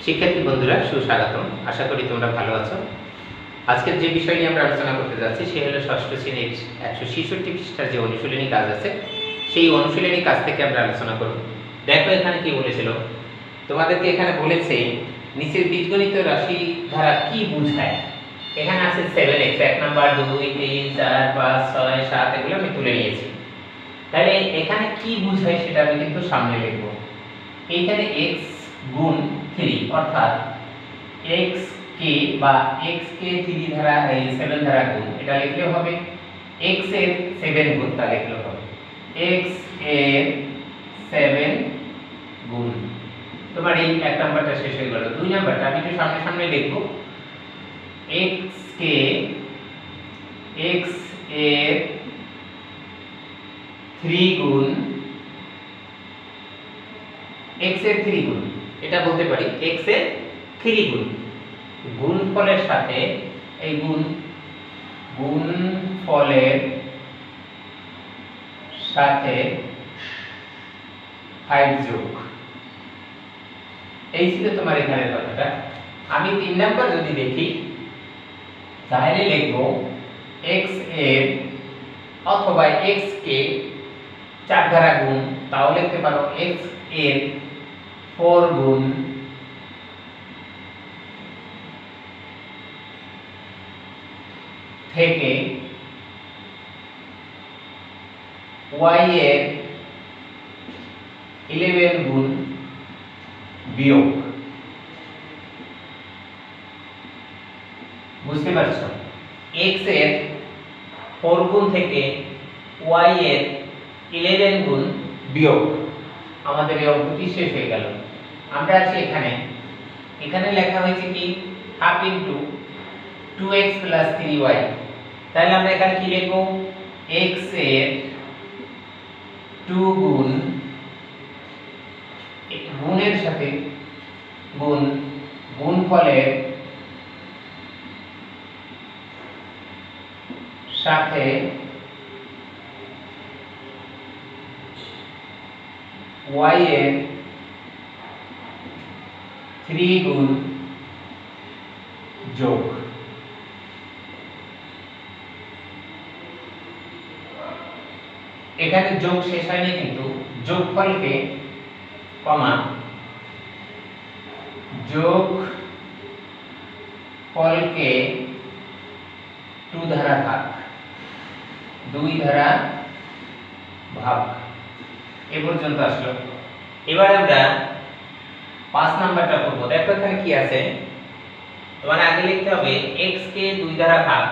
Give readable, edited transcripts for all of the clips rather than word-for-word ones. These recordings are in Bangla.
শিক্ষার্থী বন্ধুরা সুস্বাগতম। আশা করি তোমরা ভালো আছো। আজকের যে বিষয় নিয়ে আমরা আলোচনা করতে যাচ্ছি সে হলো ষষ্ঠ শ্রেণীর 166 পৃষ্ঠার যে অনুশীলনী কাজ আছে সেই অনুশীলনী কাজ থেকে আমরা আলোচনা করব। দেখো এখানে কি বলেছিল, তোমাদেরকে এখানে বলেছে নিচের বীজগণিত রাশি ধারা কি বোঝায়। এখানে আছে 7x, 1 নাম্বার 2 3 4 5 6 7 এগুলো আমি তুলে নিয়েছি। তাহলে এখানে কি বোঝায় সেটা আমি কিন্তু সামনে লিখব। এইখানে x গুণ 3 অর্থাৎ x কে বা x কে 3 দ্বারা 7 দ্বারা গুণ, এটা লিখলে হবে x এর 7 গুণ, তা লিখলে হবে x এর 7 গুণ। তোমার এই এক নাম্বারটা শেষ হয়ে গেল। দুই নাম্বারটা আমি একটু সামনে সামনে লিখব। x কে x এর 3 গুণ, x এর 3 গুণ, এটা বলতে পারি x এর 3 গুণ। গুণফলের সাথে এই গুণফলের সাথে 5 যোগ, এই ছিল তোমার এখানে কথাটা। আমি 3 নাম্বার যদি দেখি তাহলে লিখব x এর অথবা x কে 4 দ্বারা গুণ, তাও লিখতে পারো x এর 4 গুণ থেকে y এর 11 গুণ বিয়োগ। বুঝতে পারছো? x এর 4 গুণ থেকে y এর 11 গুণ বিয়োগ। আমাদের এই অঙ্কটি শেষ হয়ে গেল। আমরা আছি এখানে লেখা হয়েছে কি half into 2x plus 3y। তাহলে আমরা এখানে কি লিখব? x এর 2 গুণ, গুণের সাথে গুণফলের সাথে y এর 3 গুণ যোগ। এখানে যোগ শেষ হয়নি কিন্তু যোগফলকে কমা যোগফলকে 2 দ্বারা ভাগ, 2 দ্বারা ভাগ, এ পর্যন্ত আসলো। এবার আমরা 5 নাম্বারটা করব। দেখো এখানে কি আছে, তোমার আগে লিখতে হবে x কে 2 দ্বারা ভাগ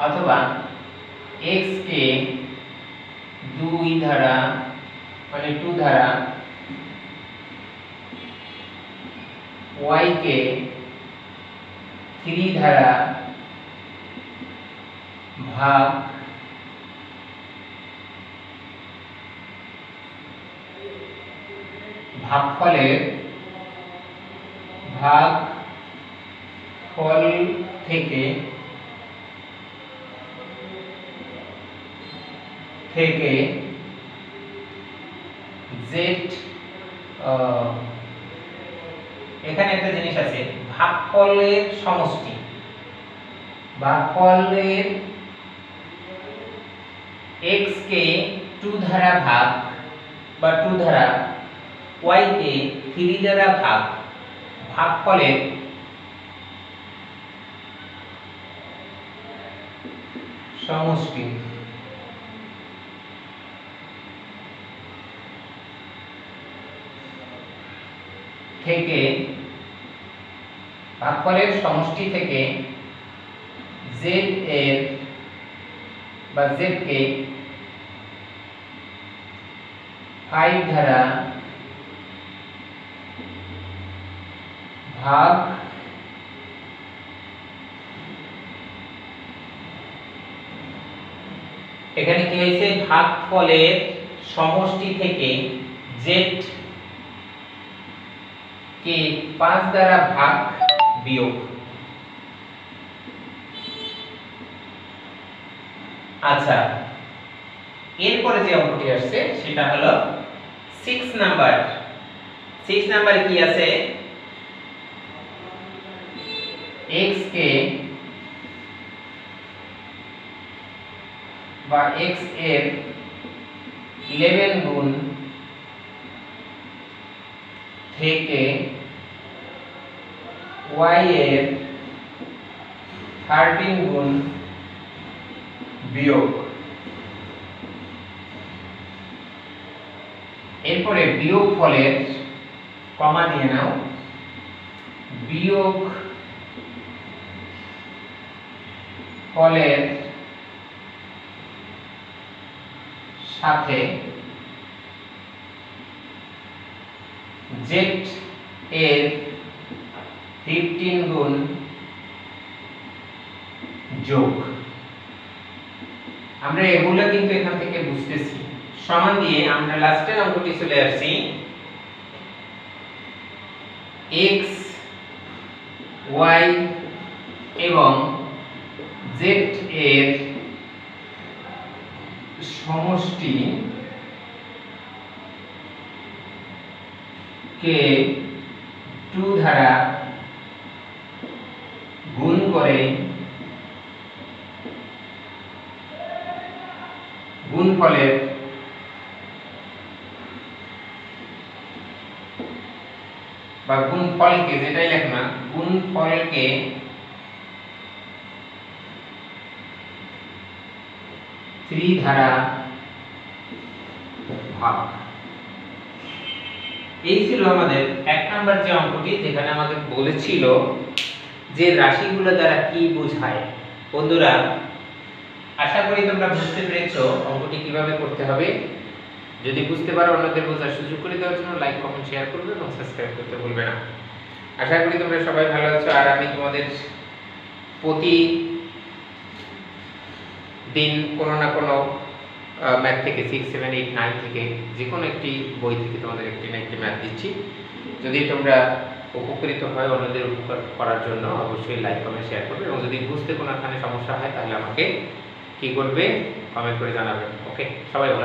অথবা x কে 2 দ্বারা মানে 2 দ্বারা y কে 3 দ্বারা ভাগ ভাগফল থেকে z। এখানে একটা জিনিস আছে, ভাগফলের সমষ্টি, ভাগফলের x কে 2 দ্বারা ভাগ বা 2 দ্বারা y কে 3 দ্বারা ভাগ, ভাগফলের সমষ্টি থেকে, ভাগফলের সমষ্টি থেকে z এর বা z কে 5 দ্বারা ভাগ এখানে কি হয়েছে, ভাগফলের সমষ্টি থেকে z কে 5 দ্বারা ভাগ বিয়োগ। আচ্ছা, এরপরে যে অঙ্কটি আসছে সেটা হলো 6 নাম্বার 6 নাম্বারে কি আছে x কে বা x এর 11 গুণ থেকে y এর 13 গুণ বিয়োগ। এরপরে বিয়োগ ফলের কমা দিয়ে নাও, বিয়োগ ফলের সাথে z এর 15 গুণ যোগ। আমরা এগুলো কিন্তু এখান থেকে বুঝতেছি। সমান দিয়ে আমরা লাস্টের অঙ্কটি চলে আসছি, x y এবং z এর সমষ্টি কে 2 দ্বারা গুণ করে গুণফলের বা গুণফলকে, যেটাই লেখ না, গুণফলকে 3 দ্বারা ভাগ। এই ছিল আমাদের 1 নাম্বার যে অঙ্কটি, যেখানে আমাদের বলেছিল যে রাশিগুলো দ্বারা কি বোঝায়। বন্ধুরা, আশা করি তোমরা বুঝতে পেরেছো অঙ্কটি কিভাবে করতে হবে। যদি বুঝতে পারো অন্যদের বোঝার সুযোগ করে দেওয়ার জন্য লাইক, কমেন্ট, শেয়ার করবে এবং সাবস্ক্রাইব করতে ভুলবে না। আশা করি তোমরা সবাই ভালো আছো। আর আমি তোমাদের প্রতি দিন কোনো না কোনো ম্যাথ থেকে 6, 7, 8, 9 থেকে যে কোনো একটি বই থেকে তোমাদের একটি না একটি ম্যাথ দিচ্ছি। যদি তোমরা উপকৃত হয় অন্যদের উপকার করার জন্য অবশ্যই লাইক, কমেন্ট, শেয়ার করবে এবং যদি বুঝতে কোনোখানে সমস্যা হয় তাহলে আমাকে কি করবে, কমেন্ট করে জানাবেন। ওকে, সবাই ভালো।